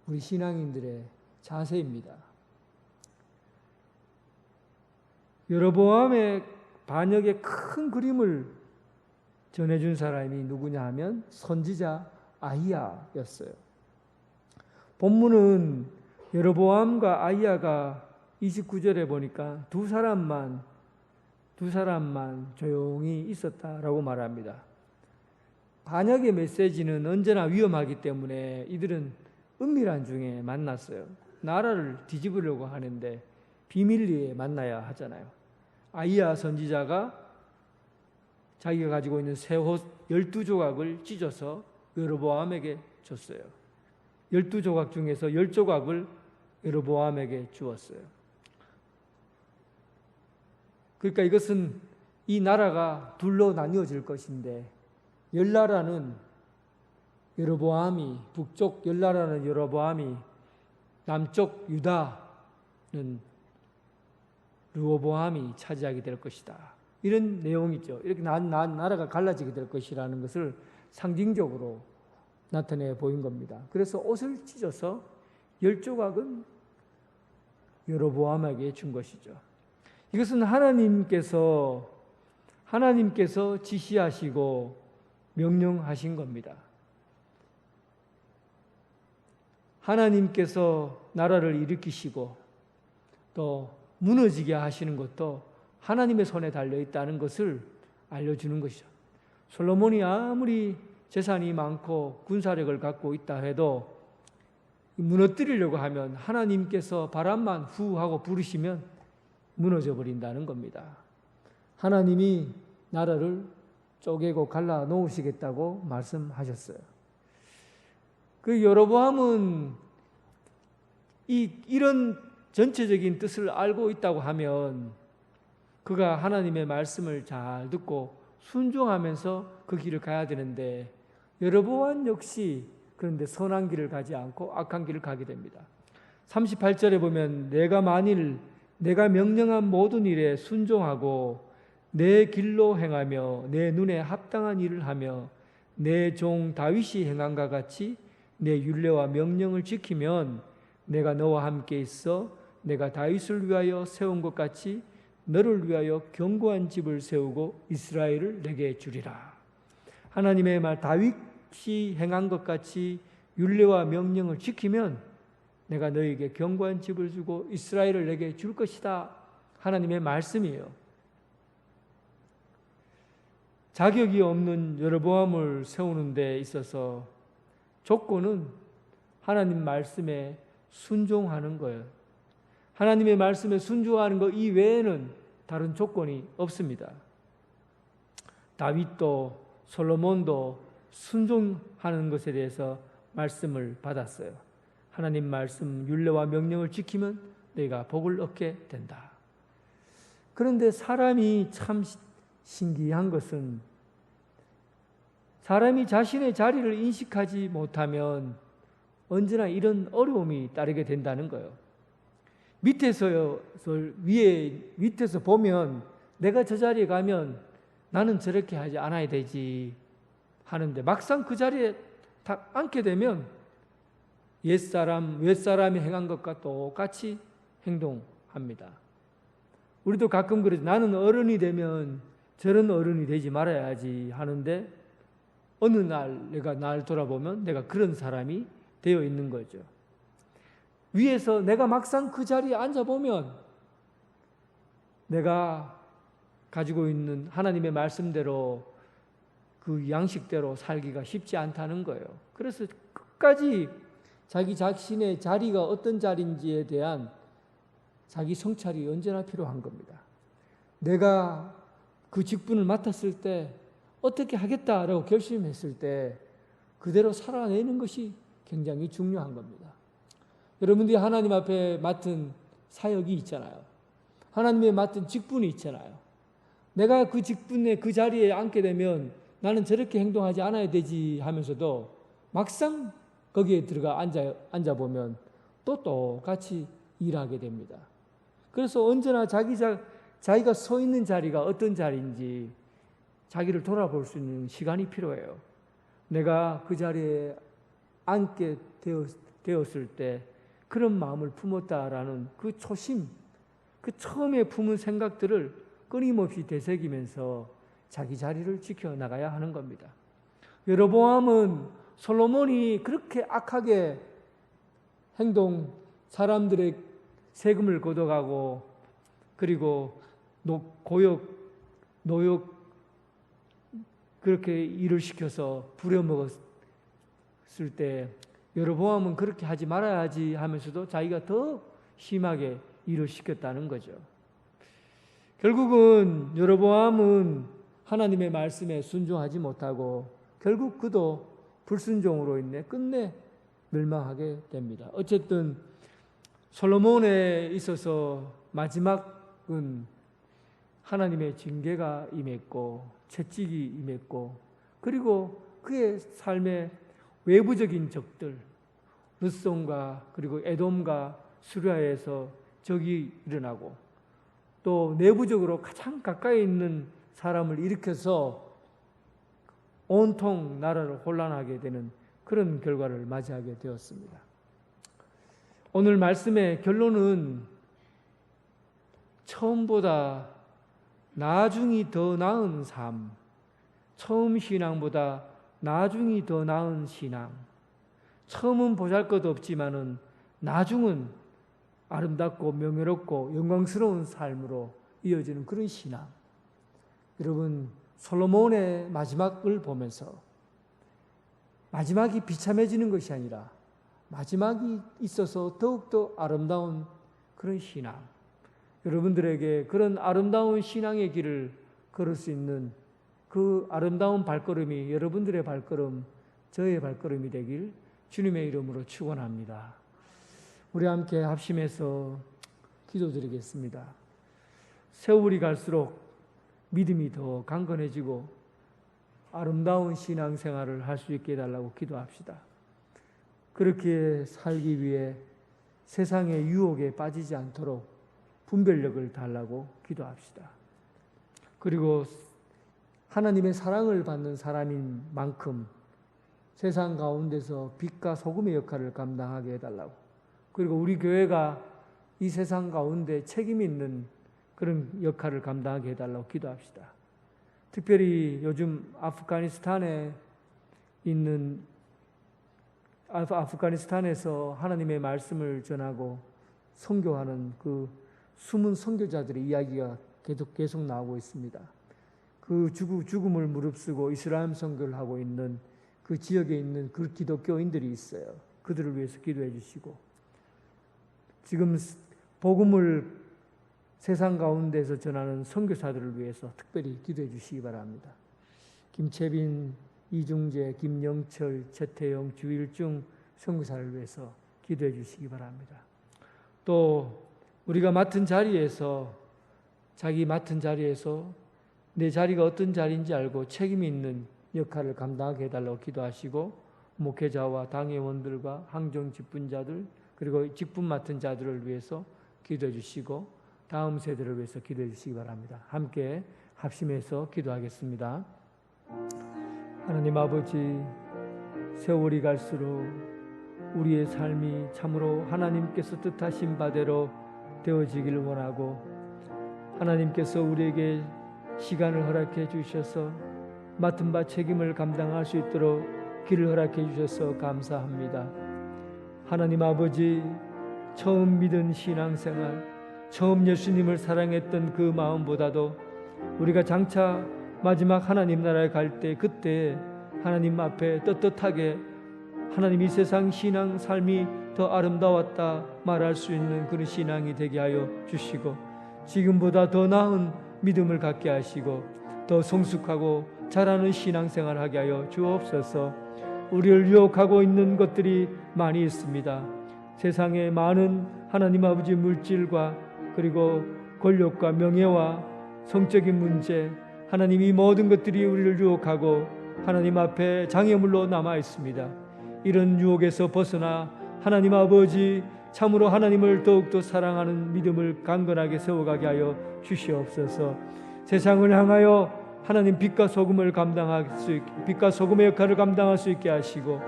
우리 신앙인들의 자세입니다. 여로보암의 반역의 큰 그림을 전해준 사람이 누구냐 하면 선지자 아히야였어요. 본문은 여로보암과 아히야가 29절에 보니까 두 사람만 조용히 있었다라고 말합니다. 반역의 메시지는 언제나 위험하기 때문에 이들은 은밀한 중에 만났어요. 나라를 뒤집으려고 하는데 비밀리에 만나야 하잖아요. 아히야 선지자가 자기가 가지고 있는 새 옷 12조각을 찢어서 여로보암에게 줬어요. 12조각 중에서 10조각을 여로보암에게 주었어요. 그러니까 이것은 이 나라가 둘로 나뉘어질 것인데 열나라는 여로보암이, 북쪽 열나라는 여로보암이, 남쪽 유다는 르호보암이 차지하게 될 것이다. 이런 내용이죠. 이렇게 나라가 갈라지게 될 것이라는 것을 상징적으로 나타내 보인 겁니다. 그래서 옷을 찢어서 10조각은 여로보암에게 준 것이죠. 이것은 하나님께서 지시하시고 명령하신 겁니다. 하나님께서 나라를 일으키시고 또 무너지게 하시는 것도 하나님의 손에 달려있다는 것을 알려주는 것이죠. 솔로몬이 아무리 재산이 많고 군사력을 갖고 있다 해도 무너뜨리려고 하면 하나님께서 바람만 후 하고 부르시면 무너져 버린다는 겁니다. 하나님이 나라를 쪼개고 갈라 놓으시겠다고 말씀하셨어요. 그 여로보암은 이런 전체적인 뜻을 알고 있다고 하면 그가 하나님의 말씀을 잘 듣고 순종하면서 그 길을 가야 되는데 여로보암 역시 그런데 선한 길을 가지 않고 악한 길을 가게 됩니다. 38절에 보면 내가 명령한 모든 일에 순종하고 내 길로 행하며 내 눈에 합당한 일을 하며 내 종 다윗이 행한과 같이 내 율례와 명령을 지키면 내가 너와 함께 있어 내가 다윗을 위하여 세운 것 같이 너를 위하여 견고한 집을 세우고 이스라엘을 내게 주리라. 하나님의 말 다윗이 행한 것 같이 율례와 명령을 지키면 내가 너에게 견고한 집을 주고 이스라엘을 내게 줄 것이다. 하나님의 말씀이에요. 자격이 없는 여로보암을 세우는 데 있어서 조건은 하나님 말씀에 순종하는 거예요. 하나님의 말씀에 순종하는 것 이외에는 다른 조건이 없습니다. 다윗도 솔로몬도 순종하는 것에 대해서 말씀을 받았어요. 하나님 말씀 율례와 명령을 지키면 너희가 복을 얻게 된다. 그런데 사람이 참 신기한 것은 사람이 자신의 자리를 인식하지 못하면 언제나 이런 어려움이 따르게 된다는 거예요. 밑에서 보면 내가 저 자리에 가면 나는 저렇게 하지 않아야 되지 하는데 막상 그 자리에 딱 앉게 되면 윗사람이 행한 것과 똑같이 행동합니다. 우리도 가끔 그러죠. 나는 어른이 되면 저런 어른이 되지 말아야지 하는데 어느 날 내가 날 돌아보면 내가 그런 사람이 되어 있는 거죠. 위에서 내가 막상 그 자리에 앉아보면 내가 가지고 있는 하나님의 말씀대로 그 양식대로 살기가 쉽지 않다는 거예요. 그래서 끝까지 자기 자신의 자리가 어떤 자리인지에 대한 자기 성찰이 언제나 필요한 겁니다. 내가 그 직분을 맡았을 때 어떻게 하겠다라고 결심했을 때 그대로 살아내는 것이 굉장히 중요한 겁니다. 여러분들이 하나님 앞에 맡은 사역이 있잖아요. 하나님의 맡은 직분이 있잖아요. 내가 그 직분에 그 자리에 앉게 되면 나는 저렇게 행동하지 않아야 되지 하면서도 막상 거기에 들어가 앉아보면 또 똑같이 일하게 됩니다. 그래서 언제나 자기가 서 있는 자리가 어떤 자리인지 자기를 돌아볼 수 있는 시간이 필요해요. 내가 그 자리에 앉게 되었을 때 그런 마음을 품었다라는 그 초심, 그 처음에 품은 생각들을 끊임없이 되새기면서 자기 자리를 지켜나가야 하는 겁니다. 여로보암은 솔로몬이 그렇게 악하게 사람들의 세금을 걷어가고 그리고 노역 그렇게 일을 시켜서 부려먹었을 때 여로보암은 그렇게 하지 말아야지 하면서도 자기가 더 심하게 일을 시켰다는 거죠. 결국은 여로보암은 하나님의 말씀에 순종하지 못하고 결국 그도 불순종으로 인해 끝내 멸망하게 됩니다. 어쨌든 솔로몬에 있어서 마지막은 하나님의 징계가 임했고 채찍이 임했고 그리고 그의 삶의 외부적인 적들 르손과 그리고 에돔과 수리아에서 적이 일어나고 또 내부적으로 가장 가까이 있는 사람을 일으켜서 온통 나라를 혼란하게 되는 그런 결과를 맞이하게 되었습니다. 오늘 말씀의 결론은 처음보다 나중이 더 나은 삶, 처음 신앙보다 나중이 더 나은 신앙, 처음은 보잘것없지만은 나중은 아름답고 명예롭고 영광스러운 삶으로 이어지는 그런 신앙. 여러분, 솔로몬의 마지막을 보면서 마지막이 비참해지는 것이 아니라 마지막이 있어서 더욱더 아름다운 그런 신앙. 여러분들에게 그런 아름다운 신앙의 길을 걸을 수 있는 그 아름다운 발걸음이 여러분들의 발걸음, 저의 발걸음이 되길 주님의 이름으로 축원합니다. 우리 함께 합심해서 기도드리겠습니다. 세월이 갈수록 믿음이 더 강건해지고 아름다운 신앙생활을 할 수 있게 해달라고 기도합시다. 그렇게 살기 위해 세상의 유혹에 빠지지 않도록 분별력을 달라고 기도합시다. 그리고 하나님의 사랑을 받는 사람인 만큼 세상 가운데서 빛과 소금의 역할을 감당하게 해달라고, 그리고 우리 교회가 이 세상 가운데 책임 있는 그런 역할을 감당하게 해달라고 기도합시다. 특별히 요즘 아프가니스탄에서 하나님의 말씀을 전하고 선교하는 그 숨은 선교자들의 이야기가 계속 나오고 있습니다. 그 죽음을 무릅쓰고 이슬람 선교를 하고 있는 그 지역에 있는 그 기독교인들이 있어요. 그들을 위해서 기도해 주시고, 지금 복음을 세상 가운데서 전하는 선교사들을 위해서 특별히 기도해 주시기 바랍니다. 김채빈 이중재, 김영철, 최태영, 주일중 선교사를 위해서 기도해 주시기 바랍니다. 또 우리가 맡은 자리에서, 자기 맡은 자리에서 내 자리가 어떤 자리인지 알고 책임 있는 역할을 감당하게 해달라고 기도하시고, 목회자와 당회원들과 항정 직분자들, 그리고 직분 맡은 자들을 위해서 기도해 주시고 다음 세대를 위해서 기도해 주시기 바랍니다. 함께 합심해서 기도하겠습니다. 하나님 아버지, 세월이 갈수록 우리의 삶이 참으로 하나님께서 뜻하신 바대로 되어지기를 원하고, 하나님께서 우리에게 시간을 허락해 주셔서 맡은 바 책임을 감당할 수 있도록 길을 허락해 주셔서 감사합니다. 하나님 아버지, 처음 믿은 신앙생활, 처음 예수님을 사랑했던 그 마음보다도 우리가 장차 마지막 하나님 나라에 갈 때, 그때 하나님 앞에 떳떳하게 하나님 이 세상 신앙 삶이 더 아름다웠다 말할 수 있는 그런 신앙이 되게 하여 주시고, 지금보다 더 나은 믿음을 갖게 하시고 더 성숙하고 잘하는 신앙생활을 하게 하여 주옵소서. 우리를 유혹하고 있는 것들이 많이 있습니다. 세상에 많은 하나님 아버지 물질과 그리고 권력과 명예와 성적인 문제, 하나님 이 모든 것들이 우리를 유혹하고 하나님 앞에 장애물로 남아 있습니다. 이런 유혹에서 벗어나 하나님 아버지 참으로 하나님을 더욱더 사랑하는 믿음을 강건하게 세워가게 하여 주시옵소서. 세상을 향하여 하나님 빛과 소금을 감당할 수 있게, 빛과 소금의 역할을 감당할 수 있게 하시고,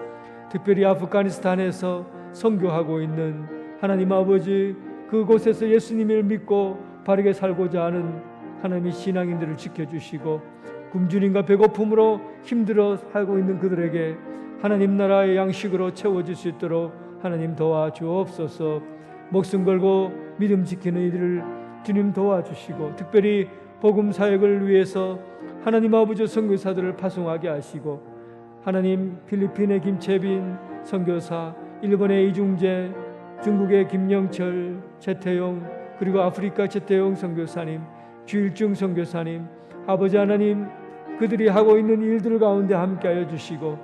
특별히 아프가니스탄에서 선교하고 있는 하나님 아버지 그곳에서 예수님을 믿고 바르게 살고자 하는 하나님의 신앙인들을 지켜주시고, 굶주림과 배고픔으로 힘들어 살고 있는 그들에게 하나님 나라의 양식으로 채워질 수 있도록 하나님 도와주옵소서. 목숨 걸고 믿음 지키는 이들을 주님 도와주시고, 특별히 복음 사역을 위해서 하나님 아버지 선교사들을 파송하게 하시고, 하나님 필리핀의 김채빈 선교사, 일본의 이중재, 중국의 김영철, 최태용, 그리고 아프리카 최태용 선교사님, 주일중 선교사님, 아버지 하나님 그들이 하고 있는 일들 가운데 함께하여 주시고,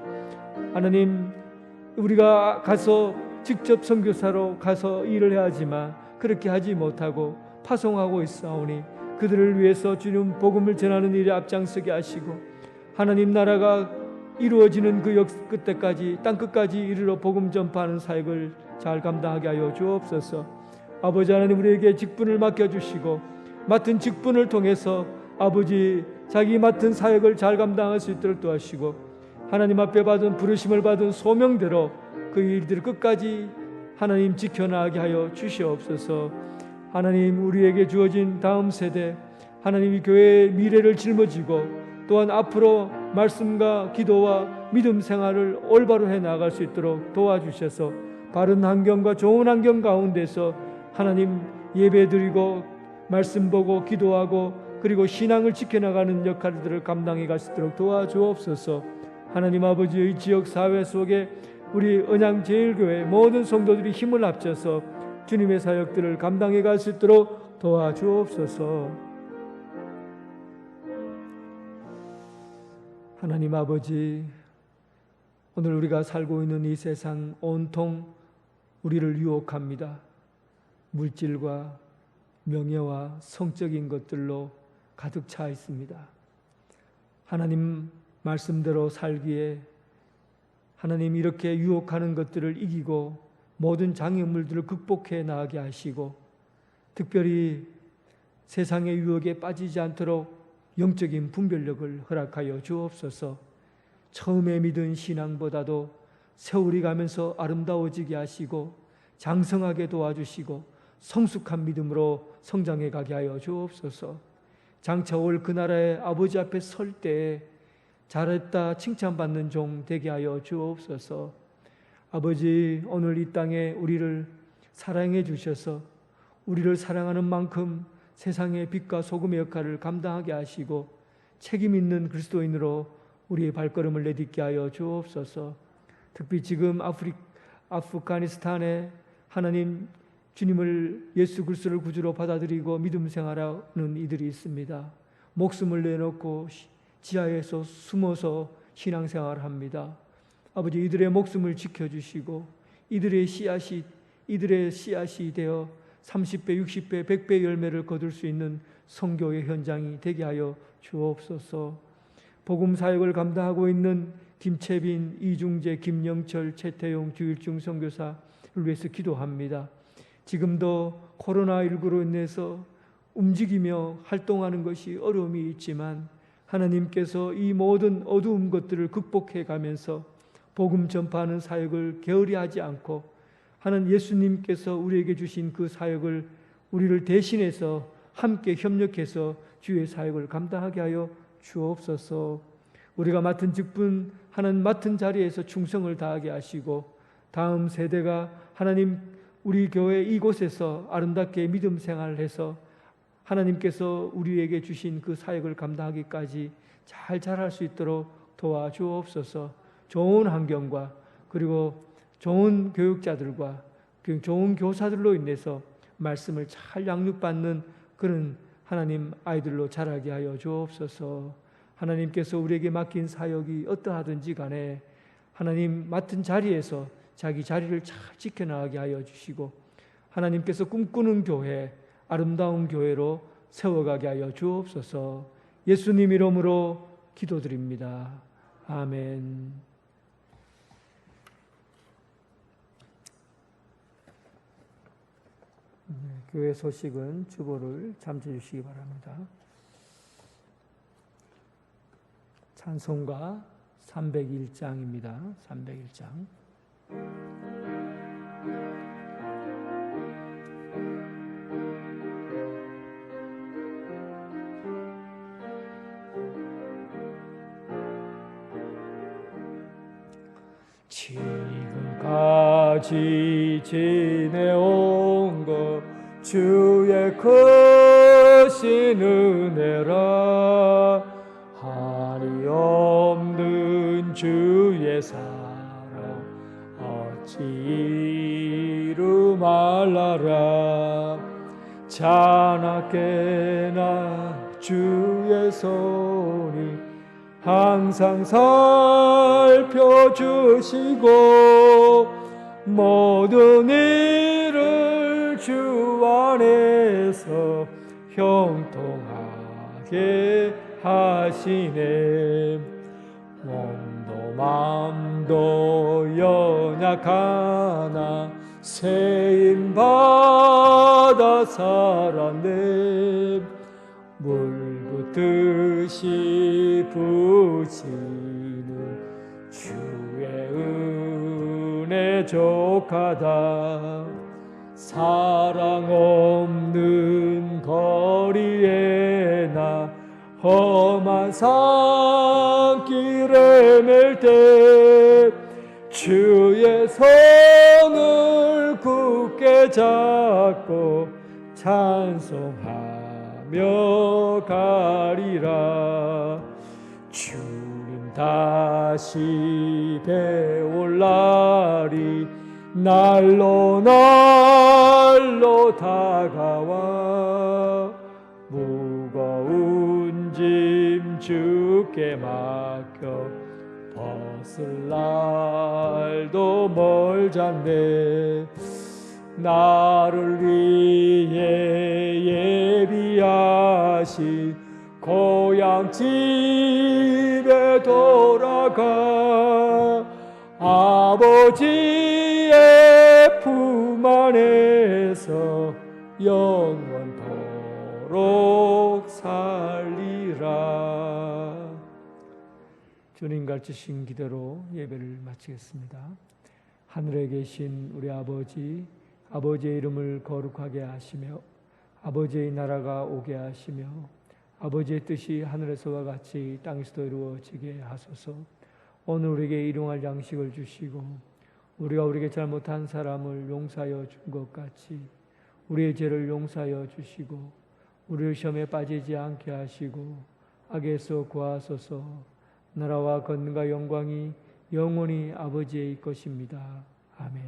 하나님 우리가 가서 직접 선교사로 가서 일을 해야 하지만 그렇게 하지 못하고 파송하고 있사오니 그들을 위해서 주님 복음을 전하는 일에 앞장서게 하시고, 하나님 나라가 이루어지는 그 끝때까지 땅끝까지 이르러 복음 전파하는 사역을 잘 감당하게 하여 주옵소서. 아버지 하나님 우리에게 직분을 맡겨주시고 맡은 직분을 통해서 아버지 자기 맡은 사역을 잘 감당할 수 있도록 도와주시고, 하나님 앞에 받은 부르심을 받은 소명대로 그 일들을 끝까지 하나님 지켜나가게 하여 주시옵소서. 하나님 우리에게 주어진 다음 세대, 하나님 이 교회의 미래를 짊어지고 또한 앞으로 말씀과 기도와 믿음 생활을 올바로 해나갈 수 있도록 도와주셔서 바른 환경과 좋은 환경 가운데서 하나님 예배드리고 말씀 보고 기도하고 그리고 신앙을 지켜나가는 역할들을 감당해 갈 수 있도록 도와주옵소서. 하나님 아버지의 지역 사회 속에 우리 언양제일교회 모든 성도들이 힘을 합쳐서 주님의 사역들을 감당해 갈 수 있도록 도와주옵소서. 하나님 아버지, 오늘 우리가 살고 있는 이 세상 온통 우리를 유혹합니다. 물질과 명예와 성적인 것들로 가득 차 있습니다. 하나님 말씀대로 살기에 하나님 이렇게 유혹하는 것들을 이기고 모든 장애물들을 극복해 나가게 하시고, 특별히 세상의 유혹에 빠지지 않도록 영적인 분별력을 허락하여 주옵소서. 처음에 믿은 신앙보다도 세월이 가면서 아름다워지게 하시고 장성하게 도와주시고 성숙한 믿음으로 성장해 가게 하여 주옵소서. 장차 올 그 나라의 아버지 앞에 설 때에 잘했다 칭찬받는 종 되게 하여 주옵소서. 아버지, 오늘 이 땅에 우리를 사랑해 주셔서 우리를 사랑하는 만큼 세상의 빛과 소금의 역할을 감당하게 하시고 책임 있는 그리스도인으로 우리의 발걸음을 내딛게 하여 주옵소서. 특히 지금 아프가니스탄에 하나님 주님을 예수 그리스도를 구주로 받아들이고 믿음 생활하는 이들이 있습니다. 목숨을 내놓고 지하에서 숨어서 신앙생활을 합니다. 아버지, 이들의 목숨을 지켜주시고 이들의 씨앗이 되어 30배, 60배, 100배 열매를 거둘 수 있는 선교의 현장이 되게 하여 주옵소서. 복음 사역을 감당하고 있는 김채빈, 이중재, 김영철, 최태용 주일중 선교사를 위해서 기도합니다. 지금도 코로나19로 인해서 움직이며 활동하는 것이 어려움이 있지만 하나님께서 이 모든 어두운 것들을 극복해 가면서 복음 전파하는 사역을 게으리하지 않고 하는 예수님께서 우리에게 주신 그 사역을 우리를 대신해서 함께 협력해서 주의 사역을 감당하게 하여 주옵소서. 우리가 맡은 직분 하는 맡은 자리에서 충성을 다하게 하시고 다음 세대가 하나님 우리 교회 이곳에서 아름답게 믿음 생활을 해서 하나님께서 우리에게 주신 그 사역을 감당하기까지 잘 자랄 수 있도록 도와주옵소서. 좋은 환경과 그리고 좋은 교육자들과 좋은 교사들로 인해서 말씀을 잘 양육받는 그런 하나님 아이들로 자라게 하여 주옵소서. 하나님께서 우리에게 맡긴 사역이 어떠하든지 간에 하나님 맡은 자리에서 자기 자리를 잘 지켜나가게 하여 주시고 하나님께서 꿈꾸는 교회, 아름다운 교회로 세워가게 하여 주옵소서. 예수님 이름으로 기도드립니다. 아멘. 교회 소식은 주보를 잠시 주시기 바랍니다. 찬송가 301장입니다. 301장. 지금까지 지내온 것 주의 크신 은혜라. 한이 없는 주의 사랑 어찌 이루 말라라. 자나깨나 주의 손이 항상 살펴주시고 모든 일을 주 안에서 형통하게 하시네. 몸도 마음도 연약하나 세임받아 살았네. 물붓듯이 부치는 주의 은혜 족하다. 사랑 없는 거리에 나 험한 산길에 맬 때 주의 손을 굳게 잡고 찬송하며 가리라. 주님 다시 배올 날이 날로 다가와 무거운 짐 주께 맡겨 벗을 날도 멀잖네. 나를 위해 예비하신 고향 집에 돌아가 아버지의 품 안에서 영원토록 살리라. 주님 가르치신 기대로 예배를 마치겠습니다. 하늘에 계신 우리 아버지, 아버지의 이름을 거룩하게 하시며 아버지의 나라가 오게 하시며 아버지의 뜻이 하늘에서와 같이 땅에서도 이루어지게 하소서. 오늘 우리에게 일용할 양식을 주시고 우리가 우리에게 잘못한 사람을 용서하여 준 것 같이 우리의 죄를 용서하여 주시고 우리를 시험에 빠지지 않게 하시고 악에서 구하소서. 나라와 권능과 영광이 영원히 아버지의 것입니다. 아멘.